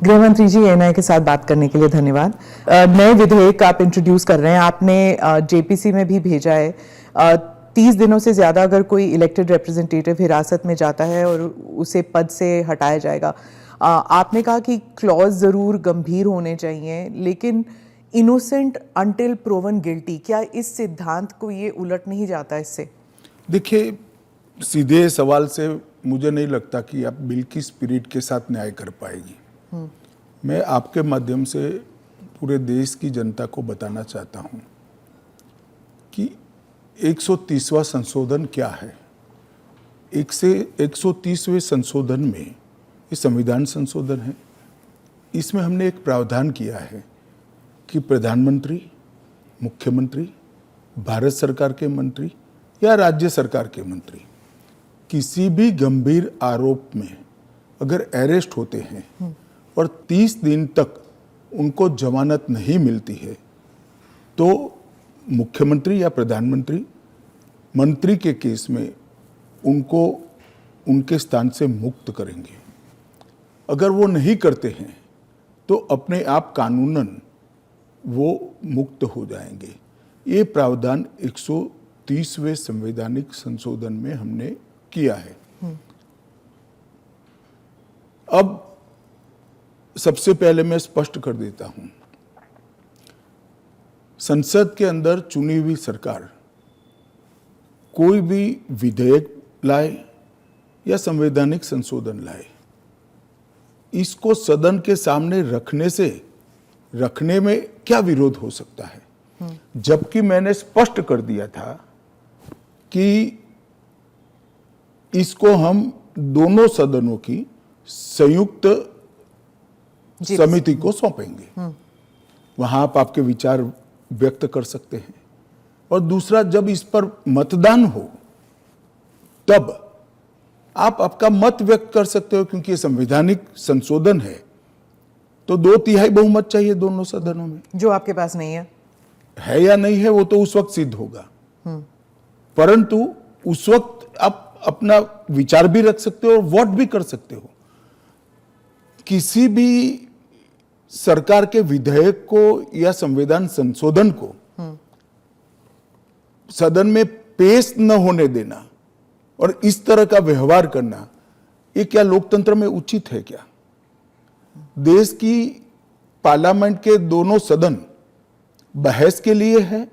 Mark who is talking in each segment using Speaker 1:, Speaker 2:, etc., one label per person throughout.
Speaker 1: गृह मंत्री जी, एएनआई के साथ बात करने के लिए धन्यवाद। नए विधेयक आप इंट्रोड्यूस कर रहे हैं, आपने जेपीसी में भी भेजा है। 30 दिनों से ज़्यादा अगर कोई इलेक्टेड रिप्रेजेंटेटिव हिरासत में जाता है और उसे पद से हटाया जाएगा। आपने कहा कि क्लॉज ज़रूर गंभीर होने चाहिए, लेकिन इनोसेंट अंटिल प्रूवन गिल्टी, क्या इस सिद्धांत को ये उलट नहीं जाता इससे?
Speaker 2: देखिए, सीधे सवाल से मुझे नहीं लगता कि आप बिल की स्पिरिट के साथ न्याय कर पाएगी। मैं आपके माध्यम से पूरे देश की जनता को बताना चाहता हूं कि 130वां संशोधन क्या है। 130वें संशोधन में ये संविधान संशोधन है। इसमें हमने एक प्रावधान किया है कि प्रधानमंत्री, मुख्यमंत्री, भारत सरकार के मंत्री या राज्य सरकार के मंत्री किसी भी गंभीर आरोप में अगर अरेस्ट होते हैं और 30 दिन तक उनको जमानत नहीं मिलती है तो मुख्यमंत्री या प्रधानमंत्री मंत्री के केस में उनको उनके स्थान से मुक्त करेंगे। अगर वो नहीं करते हैं तो अपने आप कानूनन वो मुक्त हो जाएंगे। ये प्रावधान 130वें संवैधानिक संशोधन में हमने किया है। अब सबसे पहले मैं स्पष्ट कर देता हूं, संसद के अंदर चुनी हुई सरकार कोई भी विधेयक लाए या संवैधानिक संशोधन लाए, इसको सदन के सामने रखने में क्या विरोध हो सकता है? जबकि मैंने स्पष्ट कर दिया था कि इसको हम दोनों सदनों की संयुक्त समिति को सौंपेंगे। वहां आप आपके विचार व्यक्त कर सकते हैं। और दूसरा, जब इस पर मतदान हो तब आप आपका मत व्यक्त कर सकते हो, क्योंकि ये संवैधानिक संशोधन है तो 2/3 बहुमत चाहिए दोनों सदनों में,
Speaker 1: जो आपके पास नहीं है
Speaker 2: या नहीं है वो तो उस वक्त सिद्ध होगा। परंतु उस वक्त आप अपना विचार भी रख सकते हो और वोट भी कर सकते हो। किसी भी सरकार के विधेयक को या संविधान संशोधन को सदन में पेश न होने देना और इस तरह का व्यवहार करना, ये क्या लोकतंत्र में उचित है? क्या देश की पार्लियामेंट के दोनों सदन बहस के लिए है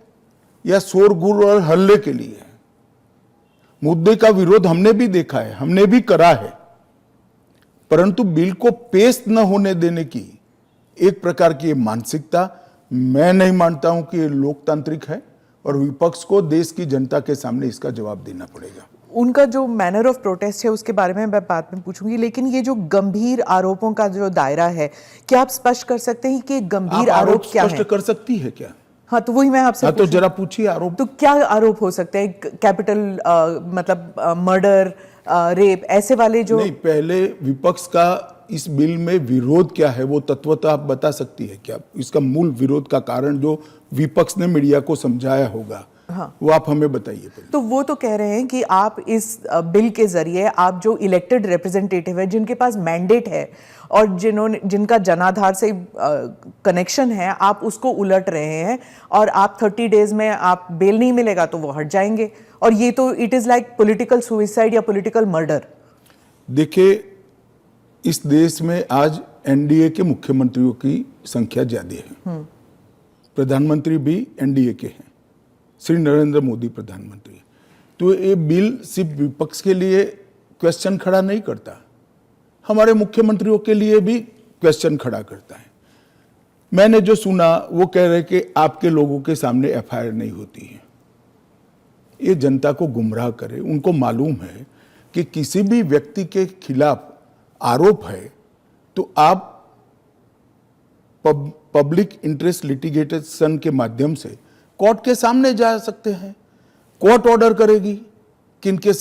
Speaker 2: या शोरगुल और हल्ले के लिए है? मुद्दे का विरोध हमने भी देखा है, हमने भी करा है, परंतु बिल को पेश न होने देने की एक प्रकार की मानसिकता मैं नहीं मानता हूं कि ये लोकतांत्रिक है और विपक्ष को देश की जनता के सामने इसका जवाब देना पड़ेगा।
Speaker 1: उनका जो मैनर ऑफ प्रोटेस्ट है उसके बारे में मैं बाद में पूछूंगी, लेकिन ये जो गंभीर आरोपों का जो दायरा है, क्या आप स्पष्ट कर सकते हैं कि गंभीर आरोप क्या है?
Speaker 2: स्पष्ट कर सकती है क्या?
Speaker 1: हाँ, तो वही मैं आपसे
Speaker 2: तो जरा पूछिए आरोप।
Speaker 1: तो क्या आरोप हो सकते हैं? कैपिटल मतलब मर्डर, रेप, ऐसे वाले जो
Speaker 2: नहीं, पहले विपक्ष का इस बिल में विरोध क्या है वो तत्वतः आप बता सकती है क्या? इसका मूल विरोध का कारण जो विपक्ष ने मीडिया को समझाया होगा, हाँ, वो आप हमें बताइए।
Speaker 1: तो वो तो कह रहे हैं कि आप इस बिल के जरिए आप जो इलेक्टेड रिप्रेजेंटेटिव है, जिनके पास मैंडेट है और जिनका जनाधार से कनेक्शन है, आप उसको उलट रहे हैं और आप 30 डेज में आप बेल नहीं मिलेगा तो वो हट जाएंगे। और ये तो it is like political suicide या पॉलिटिकल मर्डर।
Speaker 2: देखिए, इस देश में आज एनडीए के मुख्यमंत्रियों की संख्या ज्यादा है। प्रधानमंत्री भी एनडीए के हैं, श्री नरेंद्र मोदी प्रधानमंत्री। तो ये बिल सिर्फ विपक्ष के लिए क्वेश्चन खड़ा नहीं करता, हमारे मुख्यमंत्रियों के लिए भी क्वेश्चन खड़ा करता है। मैंने जो सुना वो कह रहे कि आपके लोगों के सामने एफआईआर नहीं होती है। ये जनता को गुमराह करे। उनको मालूम है कि किसी भी व्यक्ति के खिलाफ आरोप है तो आप पब्लिक इंटरेस्ट लिटिगेशन के माध्यम से कोर्ट के सामने जा सकते हैं। कोर्ट ऑर्डर करेगी कि इनके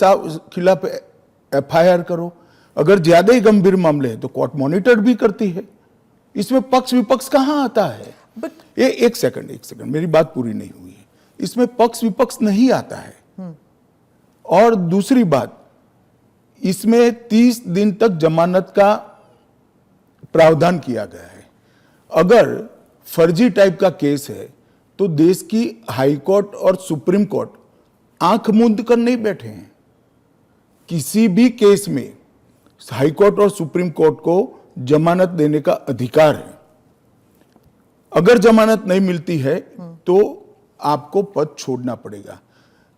Speaker 2: खिलाफ एफआईआर करो। अगर ज्यादा ही गंभीर मामले हैं तो कोर्ट मॉनिटर भी करती है। इसमें पक्ष विपक्ष कहां आता है? एक सेकंड, मेरी बात पूरी नहीं हुई है। इसमें पक्ष विपक्ष नहीं आता है। और दूसरी बात, इसमें 30 दिन तक जमानत का प्रावधान किया गया है। अगर फर्जी टाइप का केस है तो देश की हाई कोर्ट और सुप्रीम कोर्ट आंख मूंद कर नहीं बैठे हैं। किसी भी केस में हाई कोर्ट और सुप्रीम कोर्ट को जमानत देने का अधिकार है। अगर जमानत नहीं मिलती है तो आपको पद छोड़ना पड़ेगा।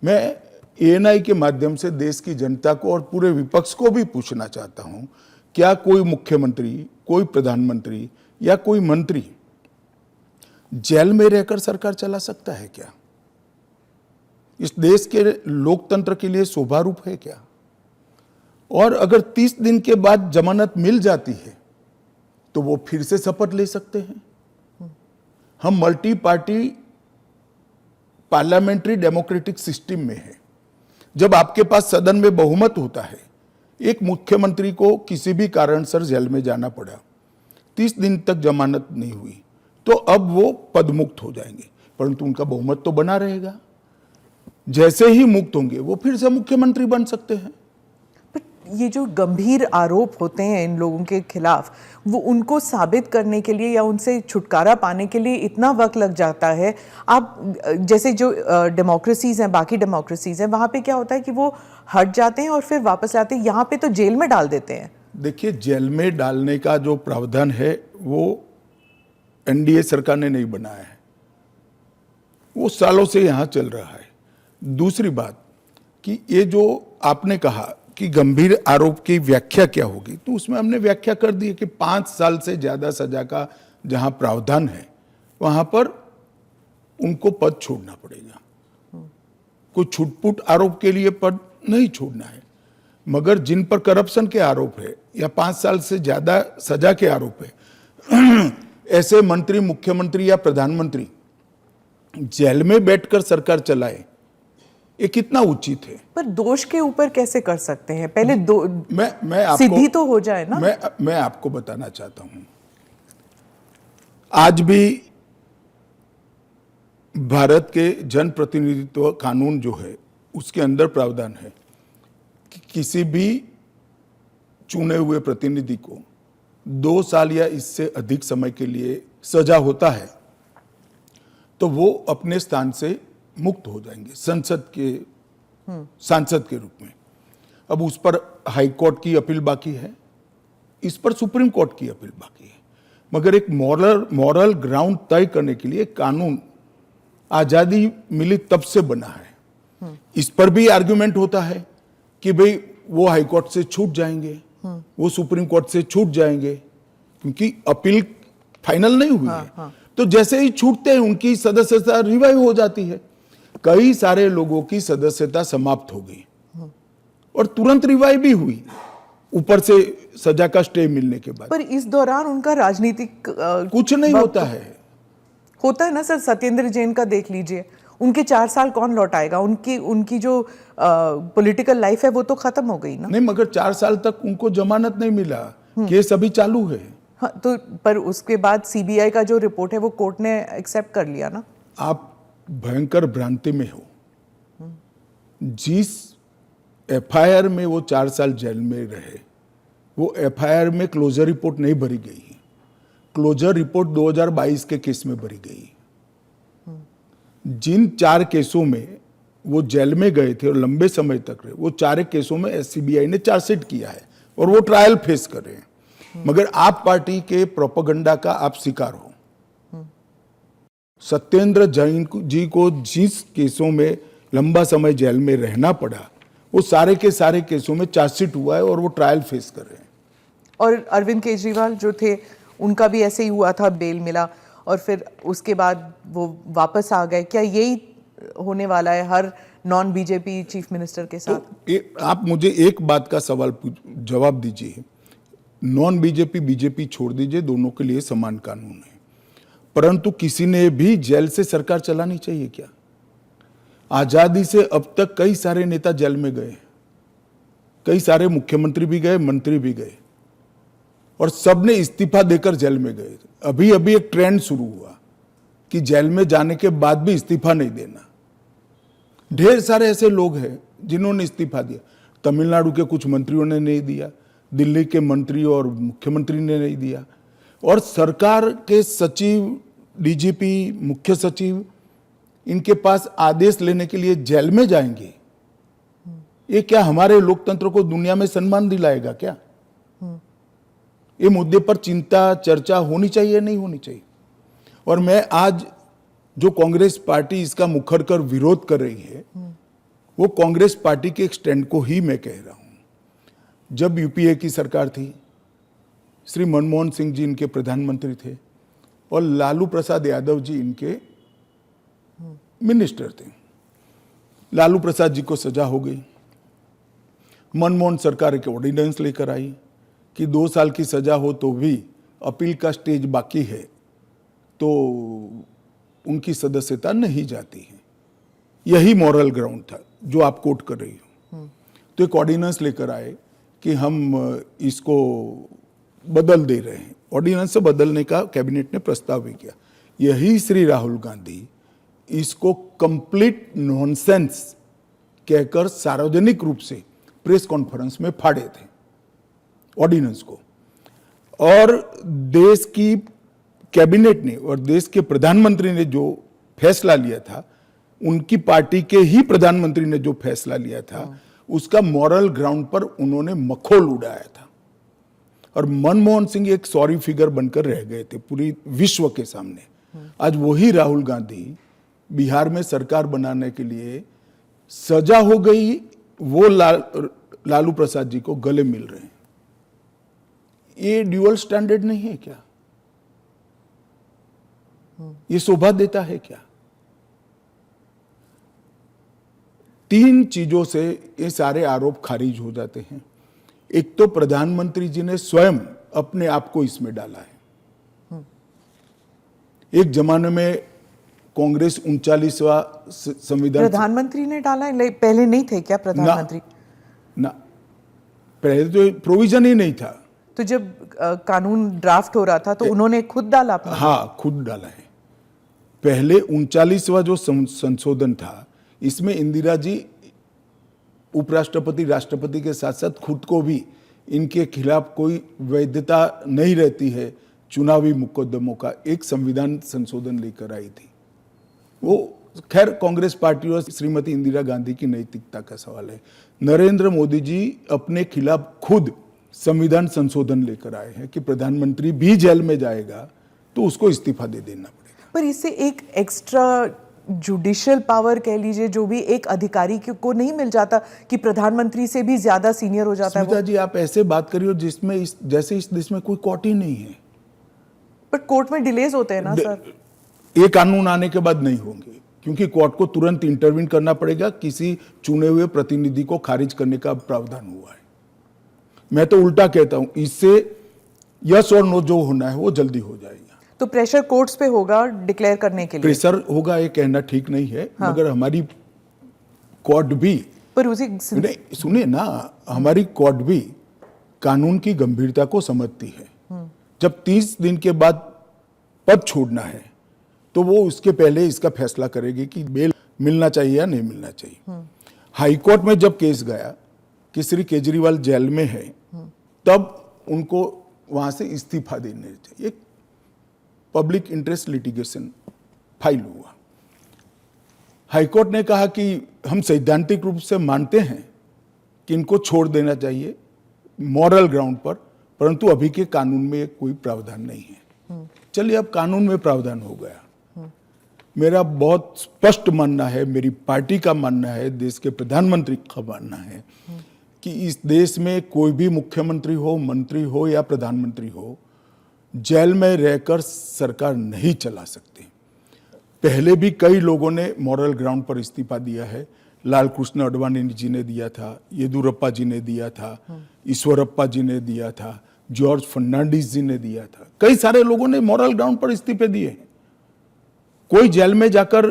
Speaker 2: मैं एएनआई के माध्यम से देश की जनता को और पूरे विपक्ष को भी पूछना चाहता हूं, क्या कोई मुख्यमंत्री, कोई प्रधानमंत्री या कोई मंत्री जेल में रहकर सरकार चला सकता है क्या? इस देश के लोकतंत्र के लिए शोभा रूप है क्या? और अगर 30 दिन के बाद जमानत मिल जाती है तो वो फिर से शपथ ले सकते हैं। हम multi party parliamentary democratic system में है। जब आपके पास सदन में बहुमत होता है, एक मुख्यमंत्री को किसी भी कारणसर जेल में जाना पड़ा, 30 दिन तक जमानत नहीं हुई, तो अब वो पदमुक्त हो जाएंगे, परंतु उनका बहुमत तो बना रहेगा। जैसे ही मुक्त होंगे वो फिर से मुख्यमंत्री बन सकते हैं।
Speaker 1: ये जो गंभीर आरोप होते हैं इन लोगों के खिलाफ, वो उनको साबित करने के लिए या उनसे छुटकारा पाने के लिए इतना वक्त लग जाता है। आप जैसे जो डेमोक्रेसीज हैं, बाकी डेमोक्रेसीज हैं, वहाँ पे क्या होता है कि वो हट जाते हैं और फिर वापस आते हैं। यहाँ पे तो जेल में डाल देते हैं।
Speaker 2: देखिए, जेल में डालने का जो प्रावधान है वो एनडीए सरकार ने नहीं बनाया है, वो सालों से यहाँ चल रहा है। दूसरी बात कि ये जो आपने कहा कि गंभीर आरोप की व्याख्या क्या होगी, तो उसमें हमने व्याख्या कर दी है कि 5 साल से ज्यादा सजा का जहां प्रावधान है वहां पर उनको पद छोड़ना पड़ेगा। कोई छुटपुट आरोप के लिए पद नहीं छोड़ना है, मगर जिन पर करप्शन के आरोप है या 5 साल से ज्यादा सजा के आरोप है, ऐसे मंत्री, मुख्यमंत्री या प्रधानमंत्री जेल में बैठकर सरकार चलाए, ये कितना उचित है?
Speaker 1: पर दोष के ऊपर कैसे कर सकते हैं? पहले
Speaker 2: मैं आपको
Speaker 1: सिद्धि तो हो जाए ना।
Speaker 2: मैं आपको बताना चाहता हूं, आज भी भारत के जन प्रतिनिधित्व कानून जो है उसके अंदर प्रावधान है कि किसी भी चुने हुए प्रतिनिधि को 2 साल या इससे अधिक समय के लिए सजा होता है तो वो अपने स्थान से मुक्त हो जाएंगे सांसद के रूप में। अब उस पर हाई कोर्ट की अपील बाकी है, इस पर सुप्रीम कोर्ट की अपील बाकी है, मगर एक मॉरल ग्राउंड तय करने के लिए कानून आजादी मिली तब से बना है। इस पर भी आर्गुमेंट होता है कि भाई वो हाई कोर्ट से छूट जाएंगे, वो सुप्रीम कोर्ट से छूट जाएंगे, क्योंकि अपील फाइनल नहीं हुई है। तो जैसे ही छूटते हैं उनकी सदस्यता रिवाइव हो जाती है। कई सारे लोगों की सदस्यता समाप्त हो गई और तुरंत रिवाइव भी हुई, ऊपर से सजा का स्टे मिलने के बाद।
Speaker 1: पर इस दौरान उनका राजनीतिक
Speaker 2: कुछ नहीं होता है
Speaker 1: ना सर। सत्येंद्र जैन का देख लीजिए, उनके 4 साल कौन लौटाएगा? उनकी जो पॉलिटिकल लाइफ है वो तो खत्म हो गई ना।
Speaker 2: नहीं, मगर 4 साल तक उनको जमानत नहीं मिला, केस अभी चालू है।
Speaker 1: हाँ, तो पर उसके बाद सीबीआई का जो रिपोर्ट है वो कोर्ट ने एक्सेप्ट कर लिया ना।
Speaker 2: आप भयंकर भ्रांति में हो। जिस एफआईआर में वो 4 साल जेल में रहे, वो एफआईआर में क्लोजर रिपोर्ट नहीं भरी गई है। क्लोजर रिपोर्ट 2022 के केस में भरी गई। जिन 4 केसों में वो जेल में गए थे और लंबे समय तक रहे, वो 4 केसों में सीबीआई ने चार्जशीट किया है और वो ट्रायल फेस कर रहे हैं। मगर आप पार्टी के प्रोपेगेंडा का आप शिकार हो। सत्येंद्र जैन जी को जिस केसों में लंबा समय जेल में रहना पड़ा, वो सारे के सारे केसों में चार्जशीट हुआ है और वो ट्रायल फेस कर रहे हैं।
Speaker 1: और अरविंद केजरीवाल जो थे, उनका भी ऐसे ही हुआ था, बेल मिला और फिर उसके बाद वो वापस आ गए। क्या यही होने वाला है हर नॉन बीजेपी चीफ मिनिस्टर के साथ?
Speaker 2: तो आप मुझे एक बात का सवाल जवाब दीजिए। नॉन बीजेपी बीजेपी छोड़ दीजिए, दोनों के लिए समान कानून है, परंतु किसी ने भी जेल से सरकार चलानी चाहिए क्या? आजादी से अब तक कई सारे नेता जेल में गए, कई सारे मुख्यमंत्री भी गए, मंत्री भी गए, और सबने इस्तीफा देकर जेल में गए। अभी अभी एक ट्रेंड शुरू हुआ कि जेल में जाने के बाद भी इस्तीफा नहीं देना। ढेर सारे ऐसे लोग हैं जिन्होंने इस्तीफा दिया। तमिलनाडु के कुछ मंत्रियों ने नहीं दिया, दिल्ली के मंत्री और मुख्यमंत्री ने नहीं दिया, और सरकार के सचिव, डीजीपी, मुख्य सचिव इनके पास आदेश लेने के लिए जेल में जाएंगे, ये क्या हमारे लोकतंत्र को दुनिया में सम्मान दिलाएगा क्या? ये मुद्दे पर चिंता, चर्चा होनी चाहिए, नहीं होनी चाहिए? और मैं आज जो कांग्रेस पार्टी इसका मुखर कर विरोध कर रही है, वो कांग्रेस पार्टी के एक स्टैंड को ही मैं कह रहा हूं। जब यूपीए की सरकार थी, श्री मनमोहन सिंह जी इनके प्रधानमंत्री थे और लालू प्रसाद यादव जी इनके मिनिस्टर थे। लालू प्रसाद जी को सजा हो गई। मनमोहन सरकार एक ऑर्डिनेंस लेकर आई कि 2 साल की सजा हो तो भी अपील का स्टेज बाकी है तो उनकी सदस्यता नहीं जाती है। यही मॉरल ग्राउंड था जो आप कोट कर रही हो। तो एक ऑर्डिनेंस लेकर आए कि हम इसको बदल दे रहे हैं। ऑर्डिनेंस से बदलने का कैबिनेट ने प्रस्ताव भी किया। यही श्री राहुल गांधी इसको कंप्लीट नॉनसेंस कहकर सार्वजनिक रूप से प्रेस कॉन्फ्रेंस में फाड़े थे ऑर्डिनेंस को। और देश की कैबिनेट ने और देश के प्रधानमंत्री ने जो फैसला लिया था, उनकी पार्टी के ही प्रधानमंत्री ने जो फैसला लिया था, उसका मॉरल ग्राउंड पर उन्होंने मखौल उड़ाया था। और मनमोहन सिंह एक सॉरी फिगर बनकर रह गए थे पूरी विश्व के सामने। आज वही राहुल गांधी बिहार में सरकार बनाने के लिए सजा हो गई, वो लालू प्रसाद जी को गले मिल रहे हैं। ये ड्यूअल स्टैंडर्ड नहीं है क्या? ये शोभा देता है क्या? 3 चीजों से ये सारे आरोप खारिज हो जाते हैं। एक तो प्रधानमंत्री जी ने स्वयं अपने आप को इसमें डाला है। एक जमाने में कांग्रेस 39वां संविधान,
Speaker 1: प्रधानमंत्री ने डाला है, पहले नहीं थे क्या प्रधानमंत्री?
Speaker 2: ना, पहले तो प्रोविजन ही नहीं था।
Speaker 1: तो जब कानून ड्राफ्ट हो रहा था तो उन्होंने खुद डाला अपना?
Speaker 2: हाँ, खुद डाला है। पहले 39वां जो संशोधन था, इसमें इंदिरा जी उपराष्ट्रपति, राष्ट्रपति के साथ साथ खुद को भी इनके खिलाफ कोई वैधता नहीं रहती है चुनावी मुकदमों का एक संविधान संशोधन लेकर आई थी। वो खैर कांग्रेस पार्टी और श्रीमती इंदिरा गांधी की नैतिकता का सवाल है। नरेंद्र मोदी जी अपने खिलाफ खुद संविधान संशोधन लेकर आए हैं कि प्रधानमंत्री भी जेल में जाएगा तो उसको इस्तीफा दे देना पड़ेगा।
Speaker 1: पर इससे एक एक्स्ट्रा जुडिशियल पावर कह लीजिए जो भी एक अधिकारी को नहीं मिल जाता कि प्रधानमंत्री से भी ज्यादा सीनियर हो जाता है वो?
Speaker 2: जी, आप ऐसे बात करिए जिसमें जैसे इस देश में कोई कोर्ट ही नहीं है।
Speaker 1: पर कोर्ट में डिलेज होते हैं ना सर?
Speaker 2: ये कानून आने के बाद नहीं होंगे, क्योंकि कोर्ट को तुरंत इंटरवीन करना पड़ेगा। किसी चुने हुए प्रतिनिधि को खारिज करने का प्रावधान हुआ है। मैं तो उल्टा कहता हूं, इससे यस और नो जो होना है वो जल्दी हो जाएगा।
Speaker 1: तो प्रेशर कोर्ट्स पे होगा डिक्लेयर करने के लिए?
Speaker 2: प्रेशर होगा ये कहना ठीक नहीं है। हाँ। मगर हमारी कोर्ट भी,
Speaker 1: पर उसी
Speaker 2: नहीं सुनिए ना, हमारी कोर्ट भी कानून की गंभीरता को समझती है। जब 30 दिन के बाद पद छोड़ना है तो वो उसके पहले इसका फैसला करेगी कि बेल मिलना चाहिए या नहीं मिलना चाहिए। हाईकोर्ट में जब केस गया कि श्री केजरीवाल जेल में है, तब उनको वहां से इस्तीफा देने चाहिए। पब्लिक इंटरेस्ट लिटिगेशन फाइल हुआ। हाईकोर्ट ने कहा कि हम सैद्धांतिक रूप से मानते हैं कि इनको छोड़ देना चाहिए मॉरल ग्राउंड पर, परंतु अभी के कानून में कोई प्रावधान नहीं है। चलिए, अब कानून में प्रावधान हो गया। मेरा बहुत स्पष्ट मानना है, मेरी पार्टी का मानना है, देश के प्रधानमंत्री का मानना है कि इस देश में कोई भी मुख्यमंत्री हो, मंत्री हो या प्रधानमंत्री हो, जेल में रहकर सरकार नहीं चला सकते। पहले भी कई लोगों ने मॉरल ग्राउंड पर इस्तीफा दिया है। लाल कृष्ण आडवाणी जी ने दिया था, येदुरप्पा जी ने दिया था, ईश्वरप्पा जी ने दिया था, जॉर्ज फर्नांडिस जी ने दिया था। कई सारे लोगों ने मॉरल ग्राउंड पर इस्तीफे दिए हैं। कोई जेल में जाकर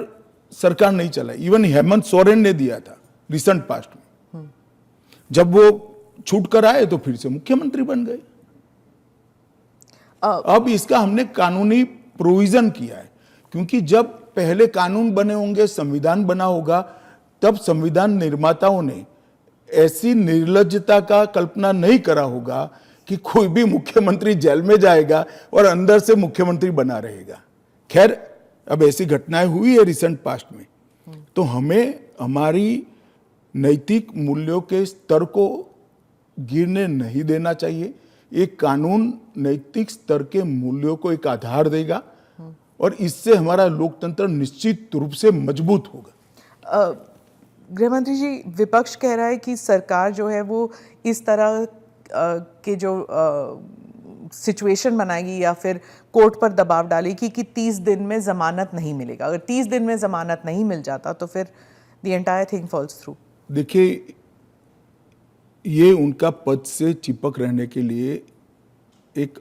Speaker 2: सरकार नहीं चलाई। इवन हेमंत सोरेन ने दिया था रिसेंट पास्ट में। जब वो छूट कर आए तो फिर से मुख्यमंत्री बन गए। अब इसका हमने कानूनी प्रोविजन किया है, क्योंकि जब पहले कानून बने होंगे, संविधान बना होगा, तब संविधान निर्माताओं ने ऐसी निर्लज्जता का कल्पना नहीं करा होगा कि कोई भी मुख्यमंत्री जेल में जाएगा और अंदर से मुख्यमंत्री बना रहेगा। खैर, अब ऐसी घटनाएं हुई है रिसेंट पास्ट में, तो हमें हमारी नैतिक मूल्यों के स्तर को गिरने नहीं देना चाहिए। एक कानून नैतिक स्तर के मूल्यों को एक आधार देगा और इससे हमारा लोकतंत्र निश्चित रूप से मजबूत होगा।
Speaker 1: गृह मंत्री जी, विपक्ष कह रहा है कि सरकार जो है वो इस तरह के जो सिचुएशन बनाएगी या फिर कोर्ट पर दबाव डालेगी कि 30 दिन में जमानत नहीं मिलेगा। अगर 30 दिन में जमानत नहीं मिल जाता तो फिर the entire thing falls through.
Speaker 2: देखिए, ये उनका पद से चिपक रहने के लिए एक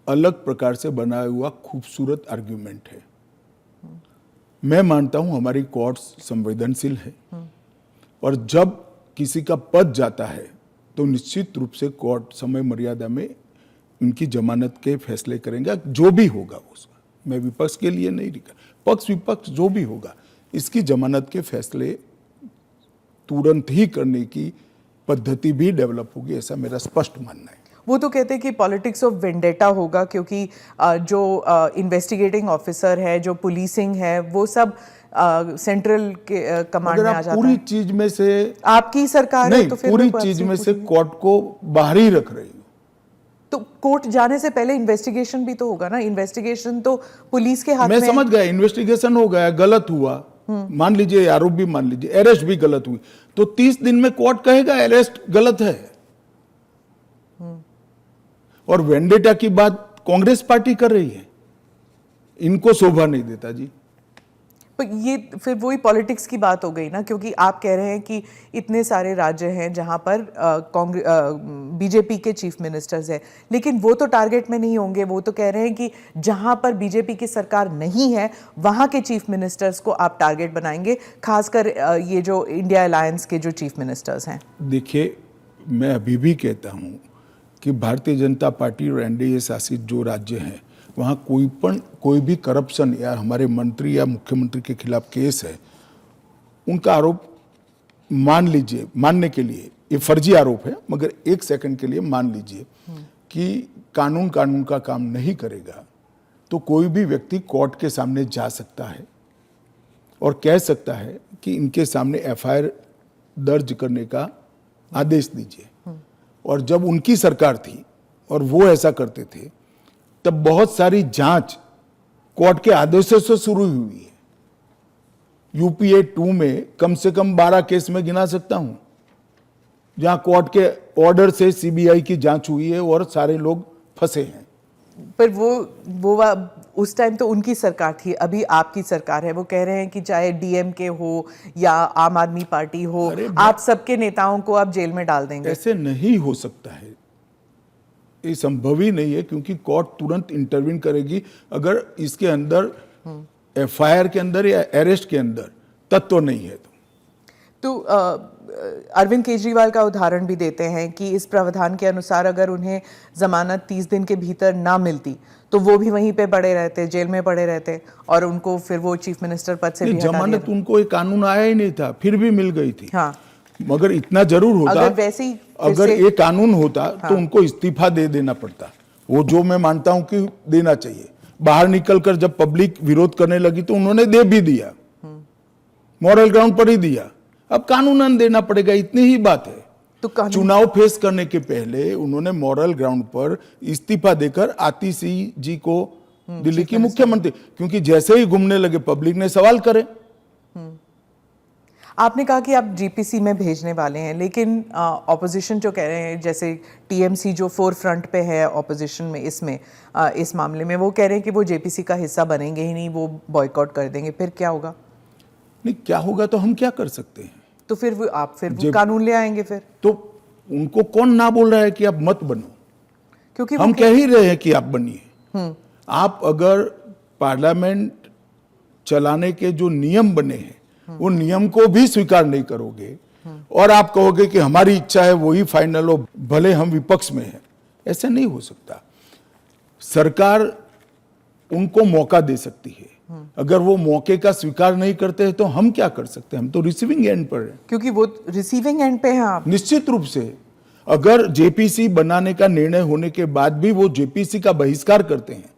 Speaker 2: अलग प्रकार से बनाया हुआ खूबसूरत आर्ग्यूमेंट है। मैं मानता हूं हमारी कोर्ट्स संवेदनशील है और जब किसी का पद जाता है तो निश्चित रूप से कोर्ट समय मर्यादा में उनकी जमानत के फैसले करेंगे, जो भी होगा उसका। मैं विपक्ष के लिए नहीं लिखा, पक्ष विपक्ष जो भी होगा, इसकी जमानत के फैसले तुरंत ही करने की पद्धति भी डेवलप होगी, ऐसा मेरा स्पष्ट मानना है।
Speaker 1: वो तो कहते हैं कि पॉलिटिक्स ऑफ वेंडेटा होगा, क्योंकि जो इन्वेस्टिगेटिंग ऑफिसर है, जो पुलिसिंग है, वो सब सेंट्रल के कमांड में आ जाता है।
Speaker 2: पूरी चीज में से
Speaker 1: आपकी सरकार
Speaker 2: नहीं,
Speaker 1: है तो फिर
Speaker 2: पूरी
Speaker 1: मैं
Speaker 2: चीज में
Speaker 1: आपसे
Speaker 2: से कोर्ट को बाहर ही रख रही हूँ।
Speaker 1: तो कोर्ट जाने से पहले इन्वेस्टिगेशन भी तो होगा ना। इन्वेस्टिगेशन तो पुलिस के हाथ में
Speaker 2: मैं समझ गया, इन्वेस्टिगेशन हो गया, गलत हुआ, मान लीजिए आरोप भी मान लीजिए, अरेस्ट भी गलत हुई, तो 30 दिन में कोर्ट कहेगा अरेस्ट गलत है। और वेंडेटा की बात कांग्रेस पार्टी कर रही है, इनको शोभा नहीं देता जी।
Speaker 1: पर ये फिर वही पॉलिटिक्स की बात हो गई ना, क्योंकि आप कह रहे हैं कि इतने सारे राज्य हैं जहां पर बीजेपी के चीफ मिनिस्टर्स हैं, लेकिन वो तो टारगेट में नहीं होंगे। वो तो कह रहे हैं कि जहां पर बीजेपी की सरकार नहीं है वहां के चीफ मिनिस्टर्स को आप टारगेट बनाएंगे, खासकर ये जो इंडिया अलायंस के जो चीफ मिनिस्टर्स हैं।
Speaker 2: देखिए, मैं अभी भी कहता हूं कि भारतीय जनता पार्टी और एनडीए शासित जो राज्य हैं वहाँ कोई भी करप्शन या हमारे मंत्री या मुख्यमंत्री के खिलाफ केस है, उनका आरोप मान लीजिए, मानने के लिए ये फर्जी आरोप है, मगर एक सेकंड के लिए मान लीजिए कि कानून का काम नहीं करेगा, तो कोई भी व्यक्ति कोर्ट के सामने जा सकता है और कह सकता है कि इनके सामने एफआईआर दर्ज करने का आदेश दीजिए। और जब उनकी सरकार थी और वो ऐसा करते थे, तब बहुत सारी जांच कोर्ट के आदेशों से शुरू हुई है। यूपीए 2 में कम से कम 12 केस में गिना सकता हूं जहां कोर्ट के ऑर्डर से सीबीआई की जांच हुई है और सारे लोग फंसे हैं।
Speaker 1: पर वो उस टाइम तो उनकी सरकार थी, अभी आपकी सरकार है। वो कह रहे हैं कि चाहे डीएमके हो या आम आदमी पार्टी हो, आप सबके नेताओं को आप जेल में डाल देंगे।
Speaker 2: ऐसे नहीं हो सकता है, ये संभव ही नहीं है, क्योंकि कोर्ट तुरंत इंटरवीन करेगी अगर इसके अंदर एफआईआर के अंदर या अरेस्ट के अंदर तत्व नहीं है तो
Speaker 1: अरविंद केजरीवाल का उदाहरण भी देते हैं कि इस प्रावधान के अनुसार अगर उन्हें जमानत 30 दिन के भीतर ना मिलती तो वो भी वहीं पे पड़े रहते, जेल में पड़े रहते, और उनको फिर वो चीफ मिनिस्टर पद से भी हटा दिया।
Speaker 2: जमानत उनको एक कानून आया ही नहीं था, फिर भी मिल गई थी।
Speaker 1: हाँ,
Speaker 2: मगर इतना जरूर होता,
Speaker 1: अगर वैसे ही
Speaker 2: अगर ये कानून होता तो उनको इस्तीफा दे देना पड़ता, वो जो मैं मानता हूं कि देना चाहिए। बाहर निकलकर जब पब्लिक विरोध करने लगी तो उन्होंने दे भी दिया, मॉरल ग्राउंड पर ही दिया। अब कानूनन देना पड़ेगा, इतनी ही बात है।
Speaker 1: तो
Speaker 2: चुनाव फेस करने के पहले उन्होंने मॉरल ग्राउंड पर इस्तीफा देकर आतिशी जी को दिल्ली की मुख्यमंत्री, क्योंकि जैसे ही घूमने लगे पब्लिक ने सवाल करे।
Speaker 1: आपने कहा कि आप जीपीसी में भेजने वाले हैं, लेकिन ऑपोजिशन जो कह रहे हैं, जैसे टीएमसी जो फोर फ्रंट पे है ऑपोजिशन में, इस मामले में वो कह रहे हैं कि वो जेपीसी का हिस्सा बनेंगे ही नहीं, वो बॉयकॉट कर देंगे। फिर क्या होगा?
Speaker 2: नहीं, क्या होगा तो हम क्या कर सकते हैं?
Speaker 1: तो फिर वो कानून ले आएंगे फिर?
Speaker 2: तो उनको कौन ना बोल रहा है कि आप मत बनो,
Speaker 1: क्योंकि
Speaker 2: हम कह ही रहे हैं कि आप बनिए। आप अगर पार्लियामेंट चलाने के जो नियम बने हैं वो नियम को भी स्वीकार नहीं करोगे और आप कहोगे कि हमारी इच्छा है वही फाइनल हो, भले हम विपक्ष में हैं, ऐसे नहीं हो सकता। सरकार उनको मौका दे सकती है, अगर वो मौके का स्वीकार नहीं करते हैं तो हम क्या कर सकते हैं? हम तो रिसीविंग एंड पर हैं।
Speaker 1: क्योंकि वो रिसीविंग एंड पे हैं आप।
Speaker 2: निश्चित रूप से अगर जेपीसी बनाने का निर्णय होने के बाद भी वो जेपीसी का बहिष्कार करते हैं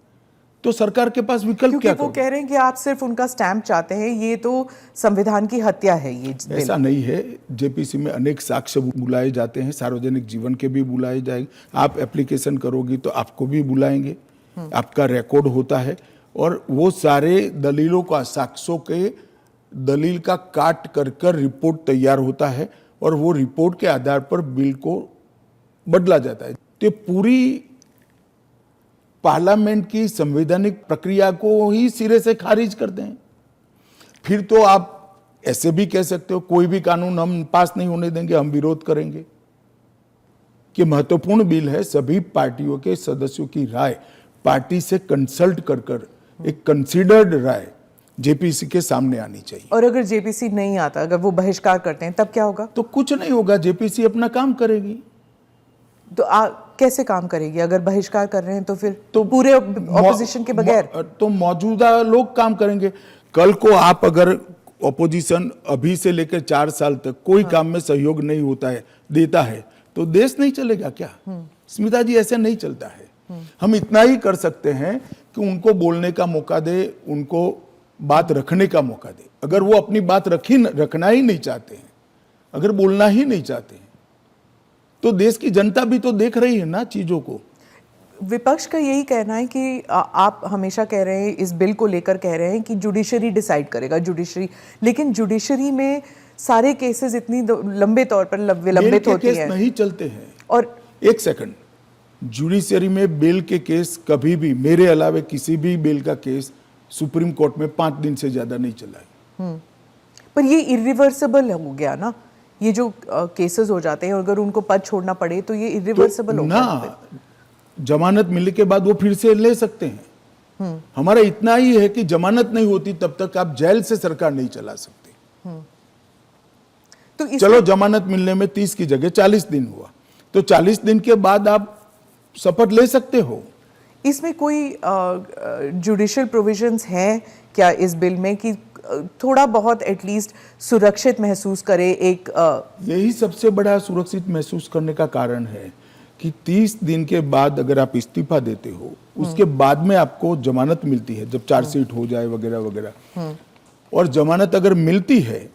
Speaker 2: तो सरकार के पास विकल्प
Speaker 1: क्योंकि
Speaker 2: क्या
Speaker 1: वो कह रहे हैं कि आप सिर्फ उनका स्टैंप चाहते हैं, ये तो संविधान की हत्या है ये बिल।
Speaker 2: ऐसा नहीं है। जेपीसी में अनेक साक्ष्य बुलाए जाते हैं, सार्वजनिक जीवन के भी बुलाए जाएंगे। आप एप्लीकेशन करोगी तो आपको भी बुलाएंगे, आपका रिकॉर्ड होता है और वो सारे दलीलों का, साक्ष्यों के दलील का काट कर रिपोर्ट तैयार होता है और वो रिपोर्ट के आधार पर बिल को बदला जाता है। तो पूरी पार्लियामेंट की संवैधानिक प्रक्रिया को ही सिरे से खारिज करते हैं। फिर तो आप ऐसे भी कह सकते हो कोई भी कानून हम पास नहीं होने देंगे, हम विरोध करेंगे। कि महत्वपूर्ण बिल है, सभी पार्टियों के सदस्यों की राय पार्टी से कंसल्ट कर एक कंसीडर्ड राय जेपीसी के सामने आनी चाहिए।
Speaker 1: और अगर जेपीसी नहीं आता, अगर वो बहिष्कार करते हैं, तब क्या होगा?
Speaker 2: तो कुछ नहीं होगा, जेपीसी अपना काम करेगी।
Speaker 1: तो कैसे काम करेगी? अगर बहिष्कार कर रहे हैं तो फिर तो पूरे ऑपोजिशन के बगैर
Speaker 2: तो मौजूदा लोग काम करेंगे। कल को आप अगर ऑपोजिशन अभी से लेकर 4 साल तक कोई काम में सहयोग नहीं होता है, देता है, तो देश नहीं चलेगा क्या? स्मिता जी, ऐसे नहीं चलता है। हम इतना ही कर सकते हैं कि उनको बोलने का मौका दे, उनको बात रखने का मौका दे। अगर वो अपनी बात रखना ही नहीं चाहते हैं, अगर बोलना ही नहीं चाहते हैं, तो देश की जनता भी तो देख रही है ना चीजों को।
Speaker 1: विपक्ष का यही कहना है कि आप हमेशा कह रहे हैं, इस बिल को लेकर कह रहे हैं कि जुडिशरी डिसाइड करेगा, जुडिशरी, लेकिन जुडिशरी में सारे केसेस इतनी लंबे तौर पर विलंबित होती हैं,
Speaker 2: नहीं चलते हैं।
Speaker 1: और
Speaker 2: एक सेकंड, जुडिशरी में बेल के केस कभी भी, मेरे अलावे किसी भी बेल का केस सुप्रीम कोर्ट में 5 दिन से ज्यादा नहीं चला है।
Speaker 1: पर ये इरिवर्सिबल हो गया ना, ये जो केसेस हो जाते हैं, अगर उनको पद छोड़ना पड़े तो ये इरिवर्सिबल हो गया
Speaker 2: ना। जमानत मिलने के बाद वो फिर से ले सकते हैं। हमारा इतना ही है कि जमानत नहीं होती तब तक आप जेल से सरकार नहीं चला सकते। तो चलो, जमानत मिलने में 30 की जगह 40 दिन हुआ, तो 40 दिन के बाद आप शपथ ले सकते हो।
Speaker 1: इसमें कोई जुडिशियल प्रोविजंस हैं क्या इस बिल में कि थोड़ा बहुत एटलीस्ट सुरक्षित महसूस करे? एक
Speaker 2: यही सबसे बड़ा सुरक्षित महसूस करने का कारण है कि 30 दिन के बाद अगर आप इस्तीफा देते हो, उसके बाद में आपको जमानत मिलती है, जब चार्जशीट हो जाए वगैरह वगैरह, और जमानत अगर मिलती है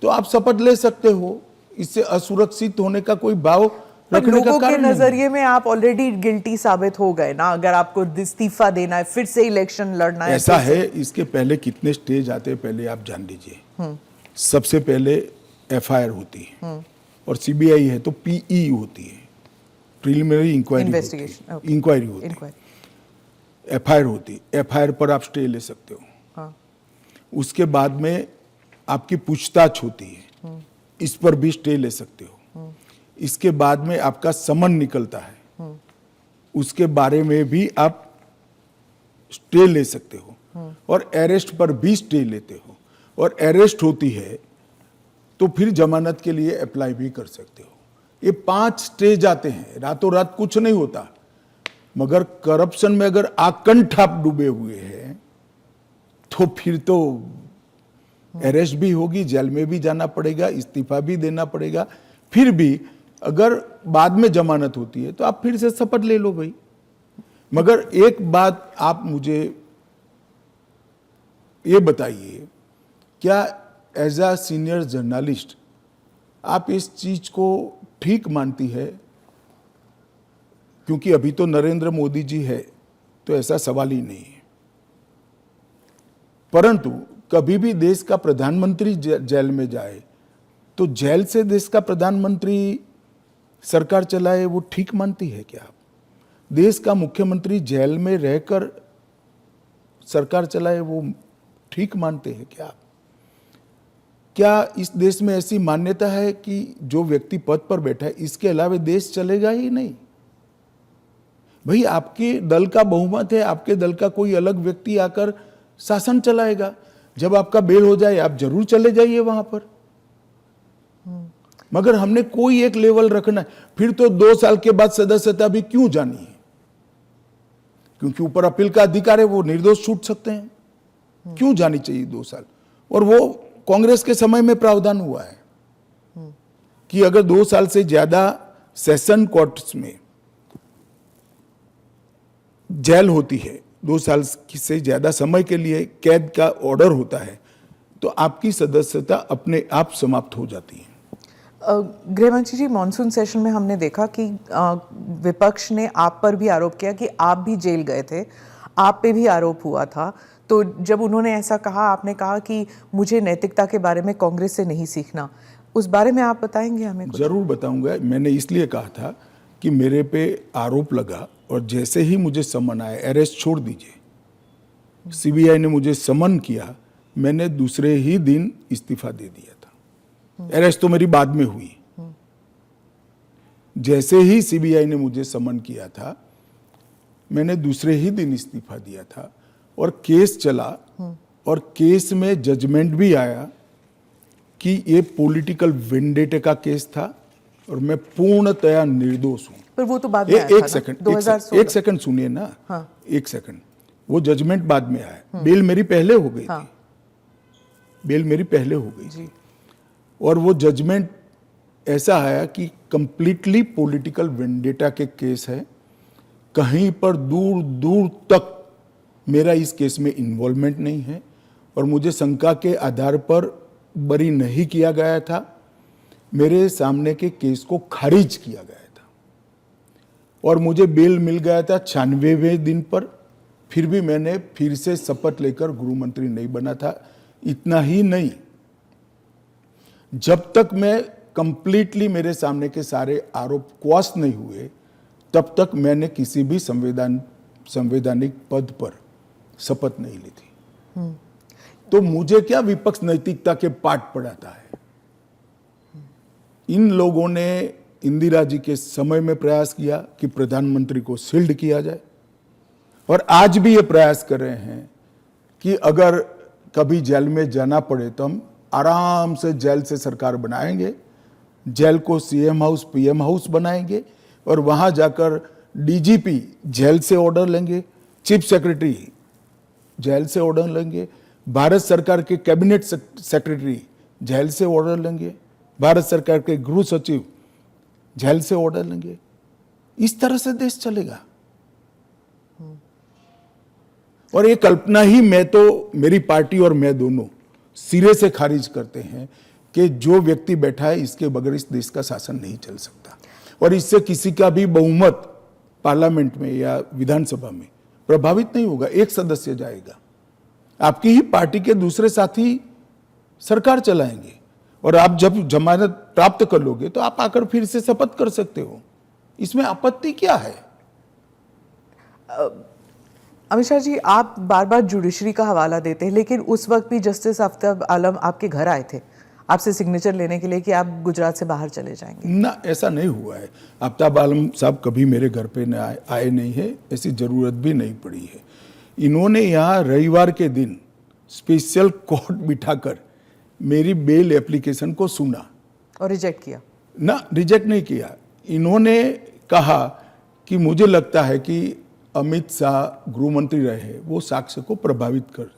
Speaker 2: तो आप शपथ ले सकते हो। इससे असुरक्षित होने का कोई भाव रखने का कारण
Speaker 1: के नजरिए में आप ऑलरेडी गिल्टी साबित हो गए ना। अगर आपको इस्तीफा देना है, फिर से इलेक्शन लड़ना है,
Speaker 2: ऐसा है। इसके पहले कितने स्टेज आते हैं, पहले आप जान लीजिए। सबसे पहले एफआईआर होती है, और सीबीआई है तो पीई होती है, प्रिलिमिनरी इंक्वायरी होती है। एफआईआर होती है, एफआईआर पर आप स्टे ले सकते हो। उसके बाद में आपकी पूछताछ होती है, इस पर भी स्टे ले सकते हो। इसके बाद में आपका समन निकलता है, उसके बारे में भी आप स्टे ले सकते हो, और अरेस्ट पर भी स्टे लेते हो, और अरेस्ट होती है तो फिर जमानत के लिए अप्लाई भी कर सकते हो। ये 5 स्टेज आते हैं, रातों रात कुछ नहीं होता। मगर करप्शन में अगर आकंठ आप डूबे हुए हैं तो फिर तो अरेस्ट भी होगी, जेल में भी जाना पड़ेगा, इस्तीफा भी देना पड़ेगा। फिर भी अगर बाद में जमानत होती है तो आप फिर से शपथ ले लो भाई। मगर एक बात आप मुझे ये बताइए, क्या एज अ सीनियर जर्नलिस्ट आप इस चीज को ठीक मानती है? क्योंकि अभी तो नरेंद्र मोदी जी है तो ऐसा सवाल ही नहीं है, परंतु कभी भी देश का प्रधानमंत्री जेल में जाए तो जेल से देश का प्रधानमंत्री सरकार चलाए, वो ठीक मानती है क्या? देश का मुख्यमंत्री जेल में रहकर सरकार चलाए, वो ठीक मानते हैं क्या? क्या इस देश में ऐसी मान्यता है कि जो व्यक्ति पद पर बैठा है, इसके अलावा देश चलेगा ही नहीं? भाई, आपके दल का बहुमत है, आपके दल का कोई अलग व्यक्ति आकर शासन चलाएगा। जब आपका बेल हो जाए आप जरूर चले जाइए वहां पर। मगर हमने कोई एक लेवल रखना है। फिर तो 2 साल के बाद सदस्यता भी क्यों जानी है? क्योंकि ऊपर अपील का अधिकार है, वो निर्दोष छूट सकते हैं। क्यों जानी चाहिए 2 साल? और वो कांग्रेस के समय में प्रावधान हुआ है कि अगर 2 साल से ज्यादा सेशन कोर्ट्स में जेल होती है, 2 साल से ज्यादा समय के लिए कैद का ऑर्डर होता है, तो आपकी सदस्यता अपने आप समाप्त हो जाती है।
Speaker 1: गृहमंत्री जी, मॉनसून सेशन में हमने देखा कि विपक्ष ने आप पर भी आरोप किया कि आप भी जेल गए थे, आप पे भी आरोप हुआ था। तो जब उन्होंने ऐसा कहा, आपने कहा कि मुझे नैतिकता के बारे में कांग्रेस से नहीं सीखना, उस बारे में आप बताएंगे हमें कुछ?
Speaker 2: जरूर बताऊंगा। मैंने इसलिए कहा था कि मेरे पे आरोप लगा और जैसे ही मुझे समन आया, अरेस्ट छोड़ दीजिए, सीबीआई ने मुझे समन किया, मैंने दूसरे ही दिन इस्तीफा दे दिया था। अरेस्ट तो मेरी बाद में हुई। जैसे ही सीबीआई ने मुझे समन किया था, मैंने दूसरे ही दिन इस्तीफा दिया था और केस चला और केस में जजमेंट भी आया कि ये पॉलिटिकल वेंडेटे का केस था और मैं पूर्णतया निर्दोष हूं।
Speaker 1: पर वो तो बाद में आया था ना, 2016।
Speaker 2: एक सेकंड सुनिए ना। हाँ। एक सेकंड, वो जजमेंट बाद में आया। बेल मेरी पहले हो गई थी, बेल मेरी पहले हो गई थी और वो जजमेंट ऐसा आया कि कंप्लीटली पॉलिटिकल वेंडेटा के केस है, कहीं पर दूर दूर तक मेरा इस केस में इन्वॉल्वमेंट नहीं है और मुझे शंका के आधार पर बरी नहीं किया गया था। मेरे सामने के केस को खारिज किया गया था और मुझे बेल मिल गया था 96वें दिन पर। फिर भी मैंने फिर से शपथ लेकर गृह मंत्री नहीं बना था। इतना ही नहीं, जब तक मैं कंप्लीटली मेरे सामने के सारे आरोप क्वाश नहीं हुए, तब तक मैंने किसी भी संवैधानिक पद पर शपथ नहीं ली थी। तो मुझे क्या विपक्ष नैतिकता के पाठ पढ़ाता है? इन लोगों ने इंदिरा जी के समय में प्रयास किया कि प्रधानमंत्री को शील्ड किया जाए और आज भी ये प्रयास कर रहे हैं कि अगर कभी जेल में जाना पड़े तो हम आराम से जेल से सरकार बनाएंगे, जेल को सीएम हाउस पीएम हाउस बनाएंगे और वहां जाकर डीजीपी जेल से ऑर्डर लेंगे, चीफ सेक्रेटरी जेल से ऑर्डर लेंगे, भारत सरकार के कैबिनेट सेक्रेटरी जेल से ऑर्डर लेंगे, भारत सरकार के गृह सचिव जेल से ऑर्डर लेंगे। इस तरह से देश चलेगा। और ये कल्पना ही मैं तो, मेरी पार्टी और मैं दोनों सिरे से खारिज करते हैं कि जो व्यक्ति बैठा है इसके बगैर इस देश का शासन नहीं चल सकता और इससे किसी का भी बहुमत पार्लियामेंट में या विधानसभा में प्रभावित नहीं होगा। एक सदस्य जाएगा, आपकी ही पार्टी के दूसरे साथी सरकार चलाएंगे और आप जब जमानत प्राप्त कर लोगे तो आप आकर फिर से शपथ कर सकते हो। इसमें आपत्ति क्या है?
Speaker 1: अमित शाह जी, आप बार बार जुडिशरी का हवाला देते हैं, लेकिन उस वक्त भी जस्टिस आफ्ताब आलम आपके घर आए थे आपसे सिग्नेचर लेने के लिए कि आप गुजरात से बाहर चले जाएंगे।
Speaker 2: ना, ऐसा नहीं हुआ है। आफ्ताब आलम साहब कभी मेरे घर पे न आए नहीं है, ऐसी जरूरत भी नहीं पड़ी है। इन्होंने यहाँ रविवार के दिन स्पेशल कोर्ट बिठाकर मेरी बेल एप्लीकेशन को सुना
Speaker 1: और रिजेक्ट किया?
Speaker 2: ना, रिजेक्ट नहीं किया। इन्होंने कहा कि मुझे लगता है कि अमित शाह गृह मंत्री रहे, वो साक्ष्य को प्रभावित कर।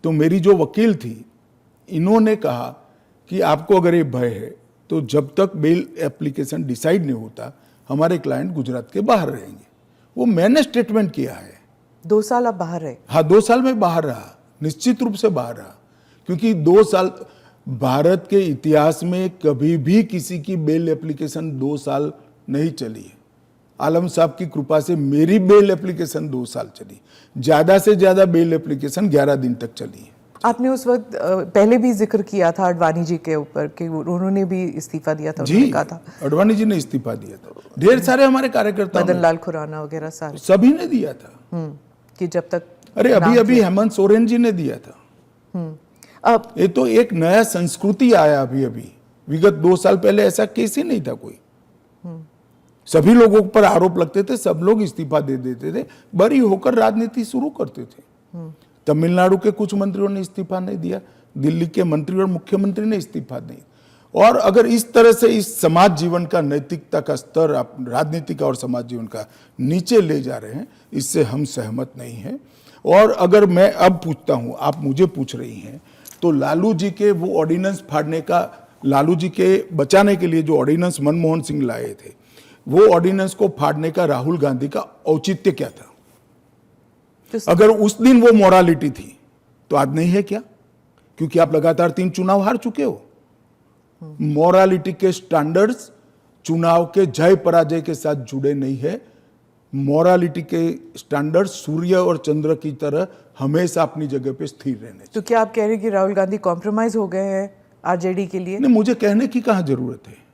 Speaker 2: तो मेरी जो वकील थी, इन्होंने कहा कि आपको अगर ये भय है तो जब तक बेल एप्लीकेशन डिसाइड नहीं होता हमारे क्लाइंट गुजरात के बाहर रहेंगे। वो मैंने स्टेटमेंट किया है।
Speaker 1: 2 साल आप बाहर रहे?
Speaker 2: हाँ, 2 साल में बाहर रहा, निश्चित रूप से बाहर रहा, क्योंकि 2 साल भारत के इतिहास में कभी भी किसी की बेल एप्लीकेशन 2 साल नहीं चली है। आलम साहब की कृपा से मेरी बेल एप्लीकेशन 2 साल चली। ज्यादा से ज्यादा बेल एप्लीकेशन 11 दिन तक चली है।
Speaker 1: आपने उस वक्त पहले भी जिक्र किया था अडवाणी जी के ऊपर कि उन्होंने भी इस्तीफा दिया था।
Speaker 2: जी,
Speaker 1: कहा था
Speaker 2: अडवाणी जी ने इस्तीफा दिया था। ढेर सारे हमारे कार्यकर्ता,
Speaker 1: मदन लाल खुराना वगैरह सारे,
Speaker 2: सभी ने दिया था।
Speaker 1: कि जब तक,
Speaker 2: अरे अभी हेमंत सोरेन जी ने दिया था। ये तो एक नया संस्कृति आया अभी। विगत 2 साल पहले ऐसा केस ही नहीं था कोई। सभी लोगों पर आरोप लगते थे, सब लोग इस्तीफा दे देते थे, बरी होकर राजनीति शुरू करते थे। तमिलनाडु के कुछ मंत्रियों ने इस्तीफा नहीं दिया, दिल्ली के मंत्री और मुख्यमंत्री ने इस्तीफा नहीं। और अगर इस तरह से इस समाज जीवन का, नैतिकता का स्तर आप राजनीति का और समाज जीवन का नीचे ले जा रहे हैं, इससे हम सहमत नहीं हैं। और अगर मैं अब पूछता हूं, आप मुझे पूछ रही हैं, तो लालू जी के वो ऑर्डिनेंस फाड़ने का, लालू जी के बचाने के लिए जो ऑर्डिनेंस मनमोहन सिंह लाए थे, वो ऑर्डिनेंस को फाड़ने का राहुल गांधी का औचित्य क्या था?
Speaker 1: तो
Speaker 2: अगर उस दिन वो मोरालिटी थी तो आज नहीं है क्या? क्योंकि आप लगातार 3 चुनाव हार चुके हो। मोरालिटी के स्टैंडर्ड्स चुनाव के जय पराजय के साथ जुड़े नहीं है। मोरालिटी के स्टैंडर्ड्स सूर्य और चंद्र की तरह हमेशा अपनी जगह पे स्थिर रहने चाहिए।
Speaker 1: तो क्या आप कह रहे हैं कि राहुल गांधी कॉम्प्रोमाइज हो गए हैं आरजेडी के लिए?
Speaker 2: नहीं, मुझे कहने की कहाँ जरूरत है।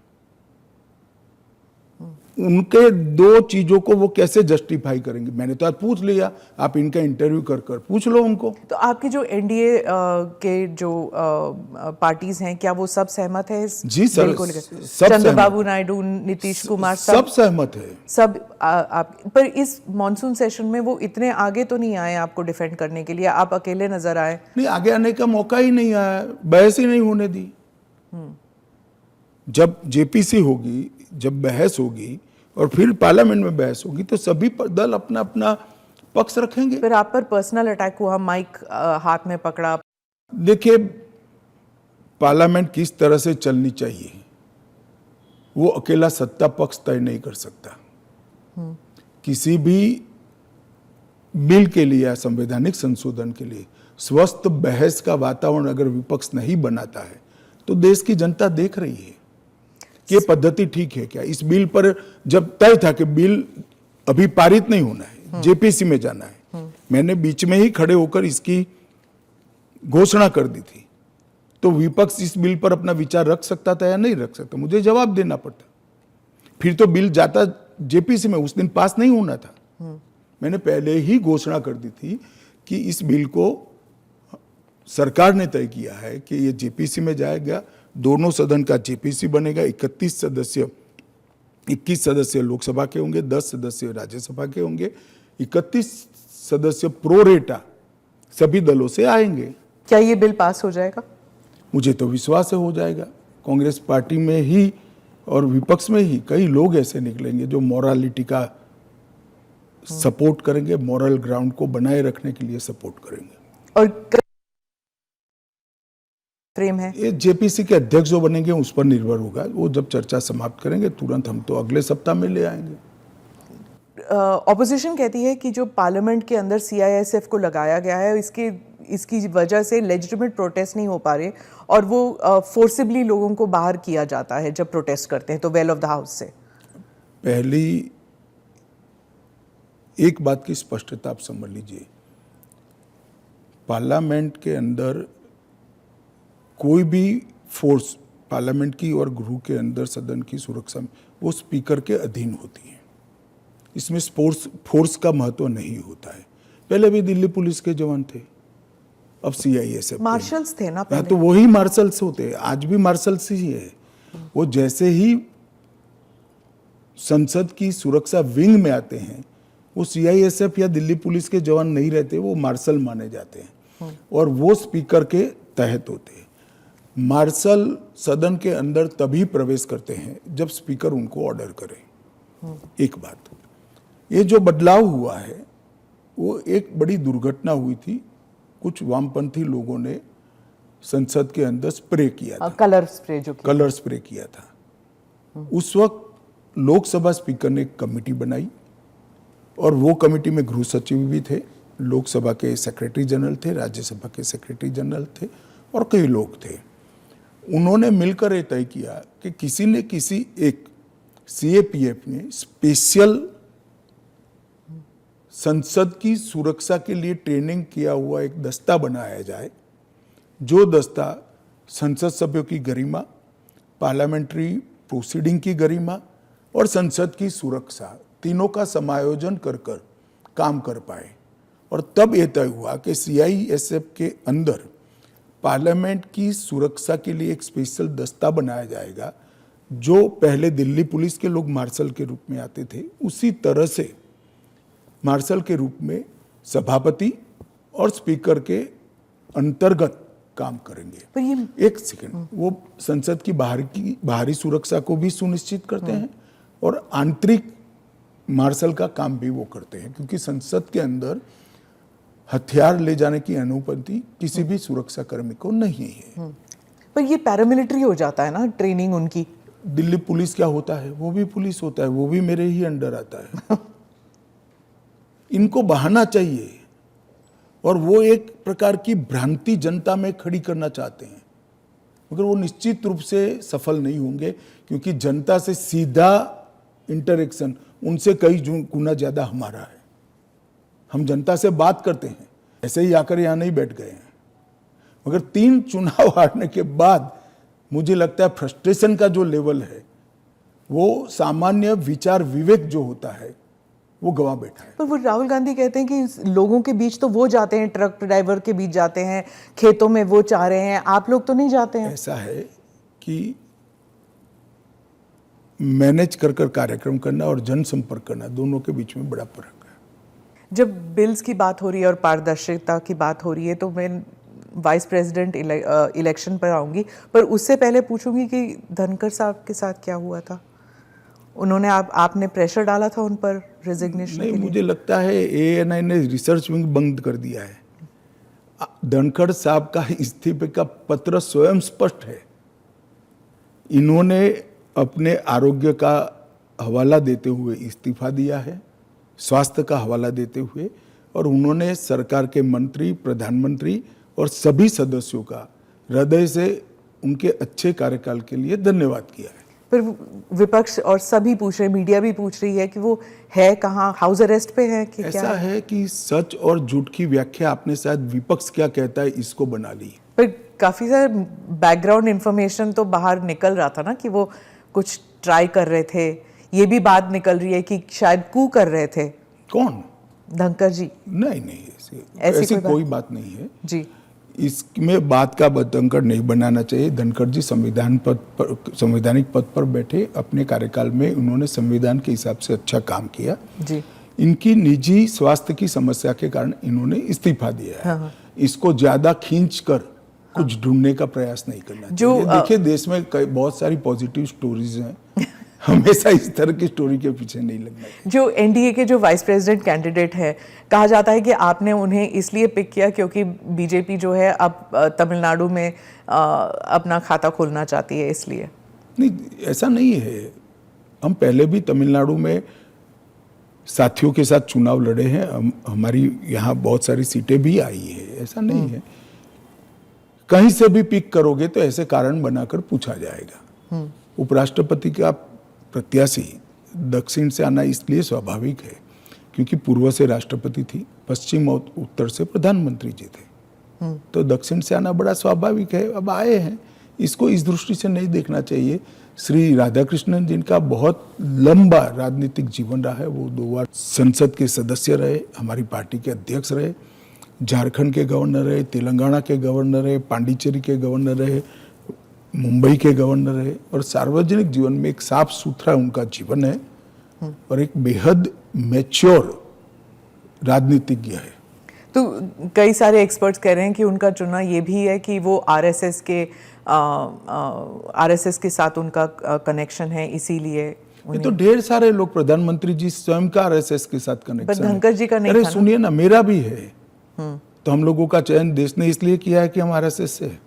Speaker 2: उनके 2 चीजों को वो कैसे जस्टिफाई करेंगे? मैंने तो आज पूछ लिया, आप इनका इंटरव्यू कर पूछ लो उनको।
Speaker 1: तो आपकी जो एनडीए के जो पार्टीज हैं, क्या वो सब सहमत है इस
Speaker 2: जी सर,
Speaker 1: बिल को लेकर?
Speaker 2: सब
Speaker 1: चंद्रबाबू नायडू, नीतीश कुमार
Speaker 2: सब सहमत है।
Speaker 1: सब आप पर इस मॉनसून सेशन में वो इतने आगे तो नहीं आए आपको डिफेंड करने के लिए, आप अकेले नजर आए।
Speaker 2: नहीं, आगे आने का मौका ही नहीं आया, बहस ही नहीं होने दी। जब जेपीसी होगी, जब बहस होगी और फिर पार्लियामेंट में बहस होगी तो सभी दल अपना अपना पक्ष रखेंगे।
Speaker 1: फिर आप पर पर्सनल अटैक हुआ, माइक हाथ में पकड़ा।
Speaker 2: देखिए, पार्लियामेंट किस तरह से चलनी चाहिए वो अकेला सत्ता पक्ष तय नहीं कर सकता। किसी भी बिल के लिए या संवैधानिक संशोधन के लिए स्वस्थ बहस का वातावरण अगर विपक्ष नहीं बनाता है तो देश की जनता देख रही है कि ये पद्धति ठीक है क्या। इस बिल पर जब तय था कि बिल अभी पारित नहीं होना है, जेपीसी में जाना है, मैंने बीच में ही खड़े होकर इसकी घोषणा कर दी थी, तो विपक्ष इस बिल पर अपना विचार रख सकता था या नहीं रख सकता, मुझे जवाब देना पड़ता। फिर तो बिल जाता जेपीसी में, उस दिन पास नहीं होना था। मैंने पहले ही घोषणा कर दी थी कि इस बिल को सरकार ने तय किया है कि ये जेपीसी में जाएगा, दोनों सदन का जेपीसी बनेगा, 21 सदस्य लोकसभा के होंगे, 10 सदस्य राज्यसभा के होंगे, 31 सदस्य प्रोरेटा सभी दलों से आएंगे।
Speaker 1: क्या ये बिल पास हो जाएगा?
Speaker 2: मुझे तो विश्वास है हो जाएगा। कांग्रेस पार्टी में ही और विपक्ष में ही कई लोग ऐसे निकलेंगे जो मोरालिटी का सपोर्ट करेंगे, मॉरल ग्राउंड को बनाए रखने के लिए सपोर्ट करेंगे।
Speaker 1: और फ्रेम है
Speaker 2: ये जेपीसी के अध्यक्ष जो बनेंगे उस पर निर्भर होगा। वो जब चर्चा समाप्त करेंगे तुरंत हम तो अगले सप्ताह में ले आएंगे।
Speaker 1: ऑपोजिशन कहती है कि जो पार्लियामेंट के अंदर सीआईएसएफ को लगाया गया है, इसकी वजह से लेजिटिमेट प्रोटेस्ट नहीं हो पा रहे और वो फोर्सिबली लोगों को बाहर किया जाता है जब प्रोटेस्ट करते हैं, तो वेल ऑफ द हाउस से।
Speaker 2: पहली एक बात की स्पष्टता आप समझ लीजिए, पार्लियामेंट के अंदर कोई भी फोर्स पार्लियामेंट की और गृह के अंदर सदन की सुरक्षा में वो स्पीकर के अधीन होती है। इसमें फोर्स का महत्व नहीं होता है। पहले भी दिल्ली पुलिस के जवान थे, अब सीआईएसएफ
Speaker 1: मार्शल्स थे ना पहले।
Speaker 2: तो वही मार्शल्स होते हैं, आज भी मार्शल्स ही है। वो जैसे ही संसद की सुरक्षा विंग में आते हैं वो सीआईएसएफ या दिल्ली पुलिस के जवान नहीं रहते, वो मार्शल माने जाते हैं और वो स्पीकर के तहत होते हैं। मार्शल सदन के अंदर तभी प्रवेश करते हैं जब स्पीकर उनको ऑर्डर करे। एक बात, ये जो बदलाव हुआ है वो एक बड़ी दुर्घटना हुई थी। कुछ वामपंथी लोगों ने संसद के अंदर स्प्रे किया था,
Speaker 1: कलर स्प्रे
Speaker 2: किया था। उस वक्त लोकसभा स्पीकर ने एक कमेटी बनाई और वो कमेटी में गृह सचिव भी थे, लोकसभा के सेक्रेटरी जनरल थे, राज्यसभा के सेक्रेटरी जनरल थे और कई लोग थे। उन्होंने मिलकर ये तय किया कि किसी ने किसी एक सीएपीएफ ने स्पेशल संसद की सुरक्षा के लिए ट्रेनिंग किया हुआ एक दस्ता बनाया जाए, जो दस्ता संसद सभ्यों की गरिमा, पार्लियामेंट्री प्रोसीडिंग की गरिमा और संसद की सुरक्षा तीनों का समायोजन कर काम कर पाए। और तब यह तय हुआ कि सीआईएसएफ के अंदर पार्लियामेंट की सुरक्षा के लिए एक स्पेशल दस्ता बनाया जाएगा। जो पहले दिल्ली पुलिस के लोग मार्शल के रूप में आते थे, उसी तरह से मार्शल के रूप में सभापति और स्पीकर के अंतर्गत काम करेंगे।
Speaker 1: पर ये
Speaker 2: एक सेकंड, वो संसद की बाहरी सुरक्षा को भी सुनिश्चित करते हैं और आंतरिक मार्शल का काम भी वो करते हैं, क्योंकि संसद के अंदर हथियार ले जाने की अनुमति किसी भी सुरक्षा कर्मी को नहीं है।
Speaker 1: पर ये पैरामिलिट्री हो जाता है ना ट्रेनिंग उनकी।
Speaker 2: दिल्ली पुलिस क्या होता है, वो भी पुलिस होता है, वो भी मेरे ही अंडर आता है। इनको बहाना चाहिए और वो एक प्रकार की भ्रांति जनता में खड़ी करना चाहते हैं, मगर वो निश्चित रूप से सफल नहीं होंगे, क्योंकि जनता से सीधा इंटरेक्शन उनसे कई गुना ज्यादा हमारा है। हम जनता से बात करते हैं, ऐसे ही आकर यहाँ नहीं बैठ गए हैं। मगर 3 चुनाव हारने के बाद मुझे लगता है फ्रस्ट्रेशन का जो लेवल है, वो सामान्य विचार विवेक जो होता है वो गवा बैठा है।
Speaker 1: पर वो राहुल गांधी कहते हैं कि लोगों के बीच तो वो जाते हैं, ट्रक ड्राइवर के बीच जाते हैं, खेतों में वो चाह रहे हैं, आप लोग तो नहीं जाते हैं।
Speaker 2: ऐसा है कि मैनेज कर कार्यक्रम करना और जनसंपर्क करना, दोनों के बीच में बड़ा फर्क है।
Speaker 1: जब बिल्स की बात हो रही है और पारदर्शिता की बात हो रही है, तो मैं वाइस प्रेसिडेंट इलेक्शन पर आऊंगी, पर उससे पहले पूछूंगी कि धनखड़ साहब के साथ क्या हुआ था। उन्होंने आपने प्रेशर डाला था उन पर रेजिग्नेशन के लिए?
Speaker 2: मुझे लगता है ANI ने रिसर्च विंग बंद कर दिया है। धनखड़ साहब का इस्तीफे का पत्र स्वयं स्पष्ट है। इन्होंने अपने आरोग्य का हवाला देते हुए इस्तीफा दिया है, स्वास्थ्य का हवाला देते हुए, और उन्होंने सरकार के मंत्री, प्रधानमंत्री और सभी सदस्यों का हृदय से उनके अच्छे कार्यकाल के लिए धन्यवाद किया है।
Speaker 1: फिर विपक्ष और सभी पूछ रहे, मीडिया भी पूछ रही है कि वो है कहाँ, हाउस अरेस्ट पे है कि
Speaker 2: ऐसा
Speaker 1: क्या
Speaker 2: है कि सच और झूठ की व्याख्या आपने शायद विपक्ष क्या कहता है इसको बना ली।
Speaker 1: पर काफी सारे बैकग्राउंड इंफॉर्मेशन तो बाहर निकल रहा था ना कि वो कुछ ट्राई कर रहे थे। ये भी बात निकल रही है कि शायद कू कर रहे थे।
Speaker 2: कौन?
Speaker 1: धनखड़ जी?
Speaker 2: नहीं, ऐसी कोई बात नहीं है
Speaker 1: जी।
Speaker 2: इसमें बात का बतंकर नहीं बनाना चाहिए। धनखड़ जी संवैधानिक पद पर बैठे, अपने कार्यकाल में उन्होंने संविधान के हिसाब से अच्छा काम किया जी। इनकी निजी स्वास्थ्य की समस्या के कारण इन्होंने इस्तीफा दिया है। हाँ। इसको ज्यादा खींचकर कुछ ढूंढने का प्रयास नहीं करना चाहिए। देखिए, देश में बहुत सारी पॉजिटिव स्टोरीज हैं, हमेशा इस तरह की स्टोरी के पीछे नहीं लगना चाहिए।
Speaker 1: जो एनडीए के जो वाइस प्रेसिडेंट कैंडिडेट है, कहा जाता है कि आपने उन्हें इसलिए पिक किया क्योंकि बीजेपी जो है अब तमिलनाडु में अपना खाता खोलना चाहती है, इसलिए।
Speaker 2: नहीं, ऐसा नहीं है। हम पहले भी तमिलनाडु में साथियों के साथ चुनाव लड़े हैं, हमारी यहाँ बहुत सारी सीटें भी आई है, ऐसा नहीं है। कहीं से भी पिक करोगे तो ऐसे कारण बनाकर पूछा जाएगा। उपराष्ट्रपति का प्रत्याशी दक्षिण से आना इसलिए स्वाभाविक है क्योंकि पूर्व से राष्ट्रपति थी, पश्चिम और उत्तर से प्रधानमंत्री जी थे, तो दक्षिण से आना बड़ा स्वाभाविक है। अब आए हैं, इसको इस दृष्टि से नहीं देखना चाहिए। श्री राधाकृष्णन जिनका बहुत लंबा राजनीतिक जीवन रहा है, वो 2 बार संसद के सदस्य रहे, हमारी पार्टी के अध्यक्ष रहे, झारखंड के गवर्नर रहे, तेलंगाना के गवर्नर रहे, पांडिचेरी के गवर्नर रहे, मुंबई के गवर्नर रहे, और सार्वजनिक जीवन में एक साफ सुथरा उनका जीवन है और एक बेहद मैच्योर राजनीतिज्ञ है।
Speaker 1: तो कई सारे एक्सपर्ट्स कह रहे हैं कि उनका चुनाव ये भी है कि वो आरएसएस के साथ उनका कनेक्शन है, इसीलिए।
Speaker 2: ये तो ढेर सारे लोग, प्रधानमंत्री जी स्वयं का आरएसएस के साथ कनेक्शन है।
Speaker 1: धनखड़ जी का नहीं।
Speaker 2: अरे सुनिए ना, मेरा भी है। तो हम लोगों का चयन देश ने इसलिए किया है कि हम आरएसएस से है।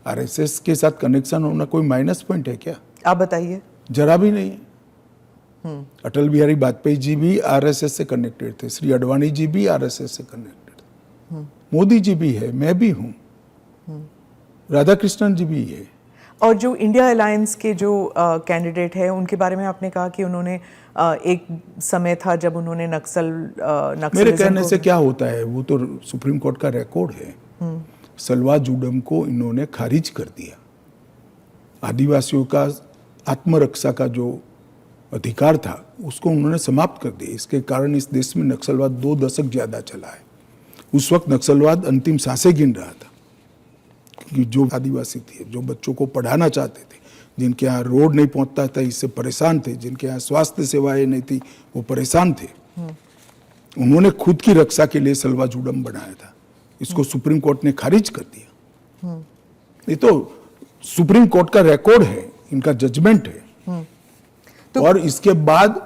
Speaker 2: आरएसएस के साथ कनेक्शन होना कोई माइनस पॉइंट है क्या?
Speaker 1: आप बताइए।
Speaker 2: जरा भी नहीं है। अटल बिहारी वाजपेयी जी भी आरएसएस से कनेक्टेड थे, श्री अडवाणी जी भी आरएसएस से कनेक्टेड थे, मोदी जी भी है, मैं भी हूँ, राधाकृष्णन जी भी है। और
Speaker 1: जो इंडिया अलायंस के जो कैंडिडेट है, उनके बारे में आपने कहा कि उन्होंने एक समय था जब उन्होंने नक्सल
Speaker 2: मेरे कहने से क्या होता है, वो तो सुप्रीम कोर्ट का रिकॉर्ड है। सलवा जुडम को इन्होंने खारिज कर दिया। आदिवासियों का आत्मरक्षा का जो अधिकार था उसको उन्होंने समाप्त कर दिया। इसके कारण इस देश में नक्सलवाद 2 दशक ज्यादा चला है। उस वक्त नक्सलवाद अंतिम सांसें गिन रहा था, क्योंकि जो आदिवासी थे, जो बच्चों को पढ़ाना चाहते थे, जिनके यहाँ रोड नहीं पहुंचता था, इससे परेशान थे, जिनके यहाँ स्वास्थ्य सेवाएं नहीं थी, वो परेशान थे। उन्होंने खुद की रक्षा के लिए सलवा जुडम बनाया था। इसको सुप्रीम कोर्ट ने खारिज कर दिया। ये तो सुप्रीम कोर्ट का रिकॉर्ड है, इनका जजमेंट है। और इसके बाद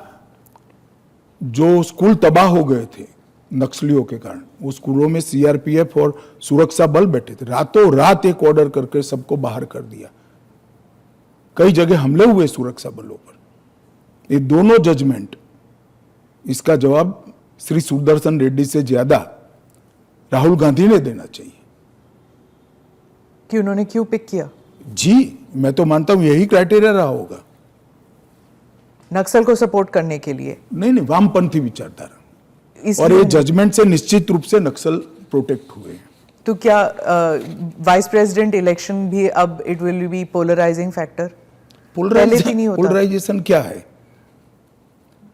Speaker 2: जो स्कूल तबाह हो गए थे नक्सलियों के कारण, वो स्कूलों में सीआरपीएफ और सुरक्षा बल बैठे थे, रातों रात एक ऑर्डर करके सबको बाहर कर दिया। कई जगह हमले हुए सुरक्षा बलों पर। ये दोनों जजमेंट, इसका जवाब श्री सुदर्शन रेड्डी से ज्यादा राहुल गांधी ने देना चाहिए।
Speaker 1: कि उन्होंने क्यों पिक किया?
Speaker 2: जी, मैं तो मानता हूं यही क्राइटेरिया रहा होगा।
Speaker 1: नक्सल को सपोर्ट करने के लिए?
Speaker 2: नहीं, वामपंथी विचारधारा,
Speaker 1: इसलिए
Speaker 2: और ये जजमेंट से निश्चित रूप से नक्सल प्रोटेक्ट हुए हैं।
Speaker 1: तो क्या वाइस प्रेसिडेंट इलेक्शन भी अब it will be polarising factor? पहले भी नहीं होता।
Speaker 2: पोलराइजेशन क्या है?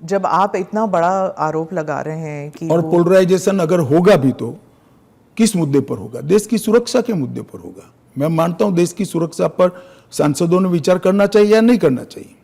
Speaker 1: जब आप इतना बड़ा आरोप लगा रहे हैं कि
Speaker 2: और पोलराइजेशन अगर होगा भी तो किस मुद्दे पर होगा? देश की सुरक्षा के मुद्दे पर होगा। मैं मानता हूं देश की सुरक्षा पर सांसदों ने विचार करना चाहिए या नहीं करना चाहिए।